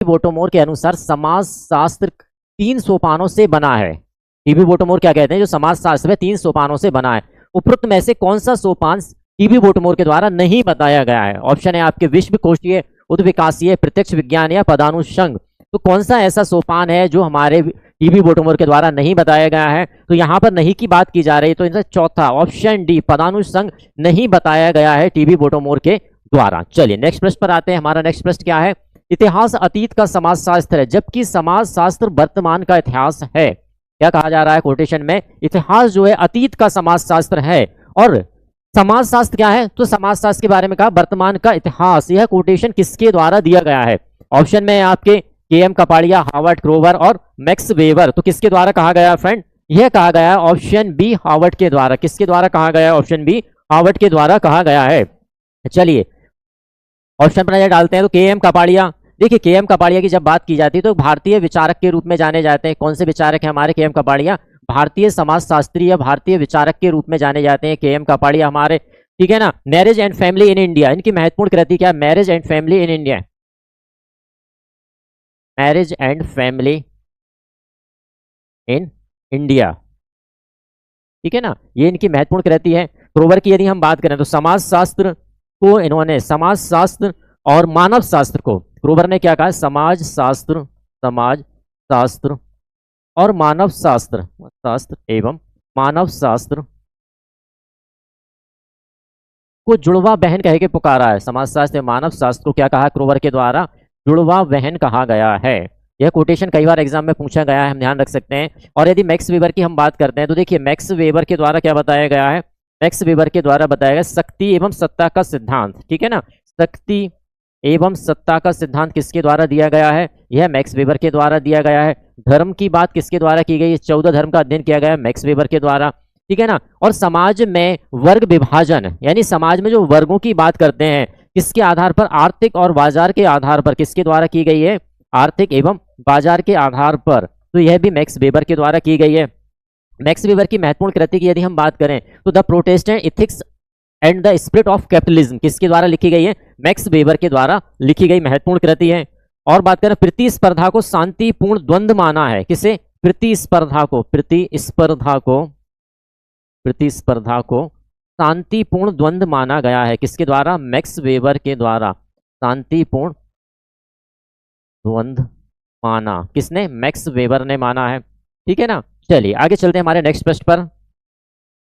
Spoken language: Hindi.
बोटोमोर के अनुसार समाज शास्त्र 3 सोपानों से बना है। टीबी बोटोमोर क्या कहते हैं, जो समाज शास्त्र है 3 सोपानों से बना है। उपरोक्त में से कौन सा सोपान टीबी बोटोमोर के द्वारा नहीं बताया गया है? ऑप्शन है आपके विश्वकोशीय, उद्विकासीय, प्रत्यक्ष विज्ञान या पदानुषंग। तो कौन सा ऐसा सोपान है जो हमारे टीबी बोटोमोर के द्वारा नहीं बताया गया है? तो यहाँ पर नहीं की बात की जा रही, तो इनसे चौथा ऑप्शन डी पदानुषंग नहीं बताया गया है टीबी बोटोमोर के द्वारा। चलिए नेक्स्ट प्रश्न पर आते हैं। हमारा नेक्स्ट प्रश्न क्या है? इतिहास अतीत का समाजशास्त्र है जबकि समाजशास्त्र वर्तमान का इतिहास है। क्या कहा जा रहा है कोटेशन में? इतिहास जो है अतीत का समाजशास्त्र है और समाजशास्त्र क्या है? तो समाजशास्त्र के बारे में कहा वर्तमान का इतिहास। यह कोटेशन किसके द्वारा दिया गया है? ऑप्शन में आपके के.एम. कपाड़िया, हार्वर्ड क्रोवर और मैक्स वेबर। तो किसके द्वारा कहा गया फ्रेंड? यह कहा गया है ऑप्शन बी हार्वर्ड के द्वारा। किसके द्वारा कहा गया है? ऑप्शन बी हार्वर्ड के द्वारा कहा गया है। चलिए ऑप्शन पर नजर डालते हैं। तो के.एम. कपाड़िया, देखिए के.एम. कपाड़िया की जब बात की जाती है तो भारतीय विचारक के रूप में जाने जाते हैं। कौन से विचारक हैं हमारे? के.एम. कपाड़िया भारतीय समाजशास्त्री या भारतीय विचारक के रूप में जाने जाते हैं के.एम. कपाड़िया हमारे, ठीक है ना। Marriage and family in India, इनकी महत्वपूर्ण कृति क्या है? Marriage and family in India, marriage and family in India, ठीक है ना। ये इनकी महत्वपूर्ण कृति है। क्रोवर की यदि हम बात करें तो समाजशास्त्र को इन्होंने समाजशास्त्र और मानव शास्त्र को, क्रोवर ने क्या कहा? समाज शास्त्र, समाज शास्त्र और मानव शास्त्र, शास्त्र एवं मानव शास्त्र को जुड़वा बहन कह के पुकारा है। समाजशास्त्र मानव शास्त्र को क्या कहा क्रोवर के द्वारा? जुड़वा बहन कहा गया है। यह कोटेशन कई बार एग्जाम में पूछा गया है, हम ध्यान रख सकते हैं। और यदि मैक्स वेबर की हम बात करते हैं तो देखिए मैक्स वेबर के द्वारा क्या बताया गया है? मैक्स वेबर के द्वारा बताया गया शक्ति एवं सत्ता का सिद्धांत, ठीक है ना। शक्ति एवं सत्ता का सिद्धांत किसके द्वारा दिया गया है? यह मैक्स वेबर के द्वारा दिया गया है। धर्म की बात किसके द्वारा की गई है? 14 धर्म का अध्ययन किया गया है मैक्स वेबर के द्वारा, ठीक है ना। और समाज में वर्ग विभाजन, यानी समाज में जो वर्गों की बात करते हैं किसके आधार पर? आर्थिक और बाजार के आधार पर। किसके द्वारा की गई है? आर्थिक एवं बाजार के आधार पर। तो यह भी मैक्स वेबर के द्वारा की गई है। मैक्स वेबर की महत्वपूर्ण कृति की यदि हम बात करें तो the Protestant ethics and the spirit of capitalism किसके द्वारा लिखी गई है? मैक्स वेबर के द्वारा लिखी गई महत्वपूर्ण कृति है। और बात करें प्रतिस्पर्धा को शांतिपूर्ण द्वंद्व माना है। किसे? प्रतिस्पर्धा को, प्रतिस्पर्धा को, प्रतिस्पर्धा को शांतिपूर्ण द्वंद्व माना गया है। किसके द्वारा? मैक्स वेबर के द्वारा शांतिपूर्ण द्वंद्व माना। किसने? मैक्स वेबर ने माना है, ठीक है ना। चलिए आगे चलते हैं हमारे नेक्स्ट प्रश्न पर।